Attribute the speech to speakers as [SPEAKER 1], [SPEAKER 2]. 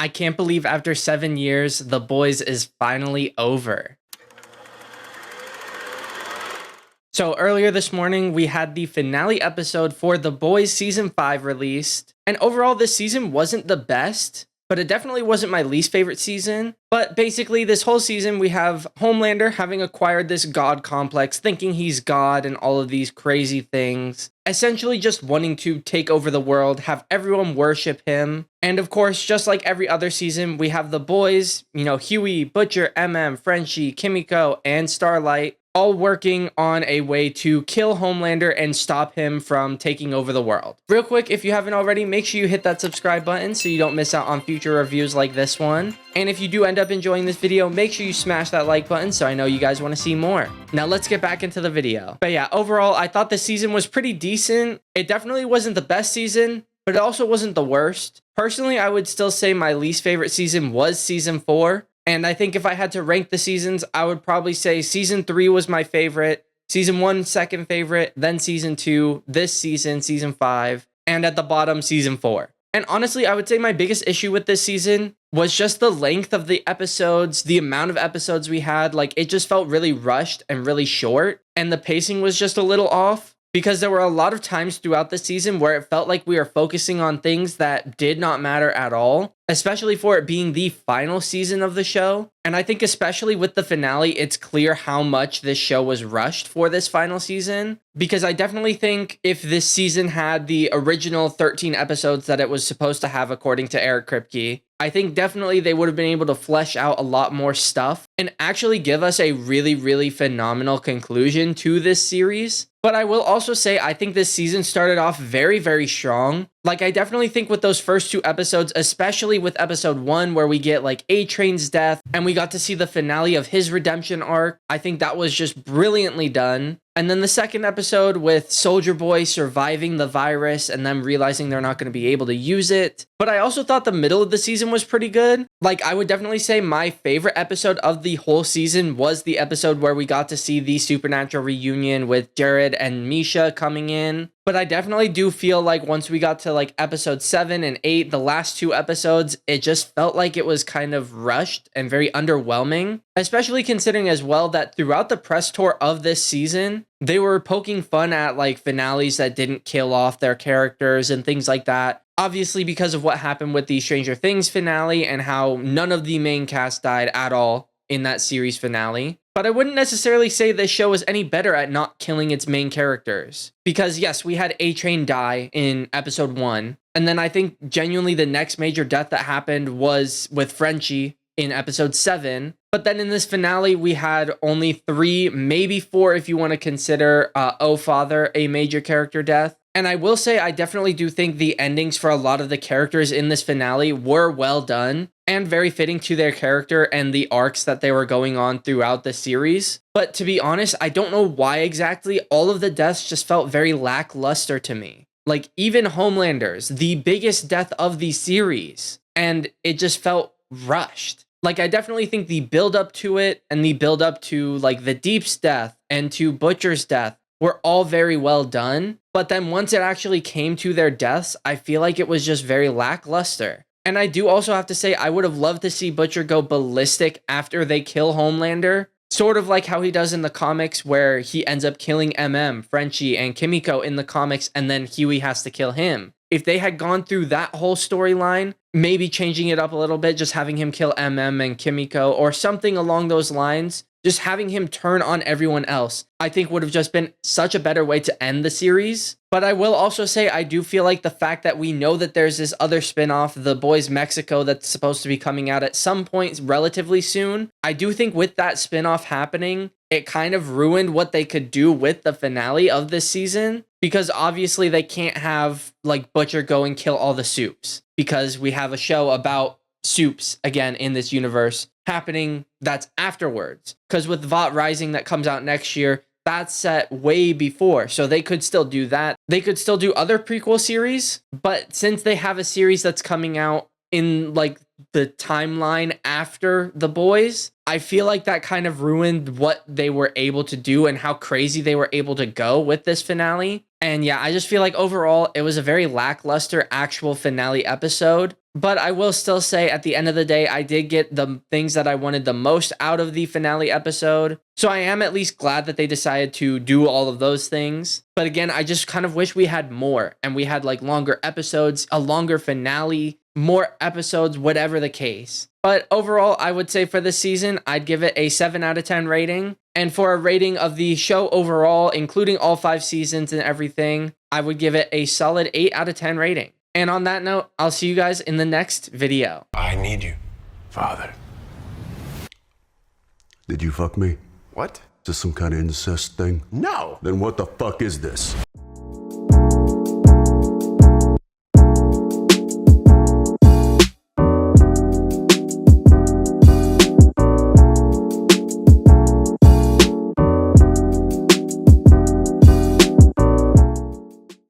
[SPEAKER 1] I can't believe after 7 years, The Boys is finally over. So earlier this morning, we had the finale episode for The Boys Season 5 released. And overall, this season wasn't the best, but it definitely wasn't my least favorite season. But basically, this whole season, we have Homelander having acquired this god complex, thinking he's God and all of these crazy things. Essentially just wanting to take over the world, have everyone worship him. And of course, just like every other season, we have the boys, Huey, Butcher, Frenchie, Kimiko, and Starlight, all working on a way to kill Homelander and stop him from taking over the world. Real quick, if you haven't already, make sure you hit that subscribe button so you don't miss out on future reviews like this one. And if you do end up enjoying this video, make sure you smash that like button so I know you guys want to see more. Now let's get back into the video. But yeah, overall, I thought the season was pretty decent. It definitely wasn't the best season, but it also wasn't the worst. Personally, I would still say my least favorite season was season 4. And I think if I had to rank the seasons, I would probably say season 3 was my favorite, season 1 second favorite, then season 2, this season, season 5, and at the bottom, season 4. And honestly, I would say my biggest issue with this season was just the length of the episodes, the amount of episodes we had. Like, it just felt really rushed and really short, and the pacing was just a little off. Because there were a lot of times throughout the season where it felt like we were focusing on things that did not matter at all, especially for it being the final season of the show. And I think especially with the finale, it's clear how much this show was rushed for this final season. Because I definitely think if this season had the original 13 episodes that it was supposed to have, according to Eric Kripke, I think definitely they would have been able to flesh out a lot more stuff and actually give us a really, really phenomenal conclusion to this series. But I will also say, I think this season started off very, very strong. Like, I definitely think with those first 2 episodes, especially with episode 1, where we get like A-Train's death and we got to see the finale of his redemption arc, I think that was just brilliantly done. And then the second episode with Soldier Boy surviving the virus and them realizing they're not going to be able to use it. But I also thought the middle of the season was pretty good. Like, I would definitely say my favorite episode of the whole season was the episode where we got to see the supernatural reunion with Jared and Misha coming in. But I definitely do feel like once we got to like episode 7 and 8, the last 2 episodes, it just felt like it was kind of rushed and very underwhelming. Especially considering as well that throughout the press tour of this season, they were poking fun at like finales that didn't kill off their characters and things like that. Obviously because of what happened with the Stranger Things finale and how none of the main cast died at all in that series finale. But I wouldn't necessarily say this show was any better at not killing its main characters. Because yes, we had A-Train die in episode 1. And then I think genuinely the next major death that happened was with Frenchie in episode 7. But then in this finale, we had only 3, maybe 4 if you want to consider Oh Father a major character death. And I will say I definitely do think the endings for a lot of the characters in this finale were well done and very fitting to their character and the arcs that they were going on throughout the series. But to be honest, I don't know why exactly all of the deaths just felt very lackluster to me. Like even Homelander's, the biggest death of the series, and it just felt rushed. Like I definitely think the build up to it and the build up to like the Deep's death and to Butcher's death were all very well done. But then once it actually came to their deaths, I feel like it was just very lackluster. And I do also have to say, I would have loved to see Butcher go ballistic after they kill Homelander. Sort of like how he does in the comics where he ends up killing Frenchie, and Kimiko in the comics, and then Huey has to kill him. If they had gone through that whole storyline, maybe changing it up a little bit, just having him kill and Kimiko or something along those lines, just having him turn on everyone else, I think would have just been such a better way to end the series. But I will also say I do feel like the fact that we know that there's this other spinoff, The Boys Mexico, that's supposed to be coming out at some point relatively soon. I do think with that spinoff happening, it kind of ruined what they could do with the finale of this season. Because obviously they can't have like Butcher go and kill all the Supes. Because we have a show about Supes again in this universe happening that's afterwards. Because with Vought Rising that comes out next year, that's set way before. So they could still do that. They could still do other prequel series. But since they have a series that's coming out in like the timeline after The Boys, I feel like that kind of ruined what they were able to do and how crazy they were able to go with this finale. And yeah, I just feel like overall it was a very lackluster actual finale episode. But I will still say at the end of the day, I did get the things that I wanted the most out of the finale episode. So I am at least glad that they decided to do all of those things. But again, I just kind of wish we had more and we had like longer episodes, a longer finale, more episodes, whatever the case. But overall, I would say for this season, I'd give it a 7 out of 10 rating. And for a rating of the show overall, including all 5 seasons and everything, I would give it a solid 8 out of 10 rating. And on that note, I'll see you guys in the next video.
[SPEAKER 2] I need you.
[SPEAKER 3] Father. Did you fuck me?
[SPEAKER 2] What?
[SPEAKER 3] Is this some kind of incest thing?
[SPEAKER 2] No.
[SPEAKER 3] Then what the fuck is this?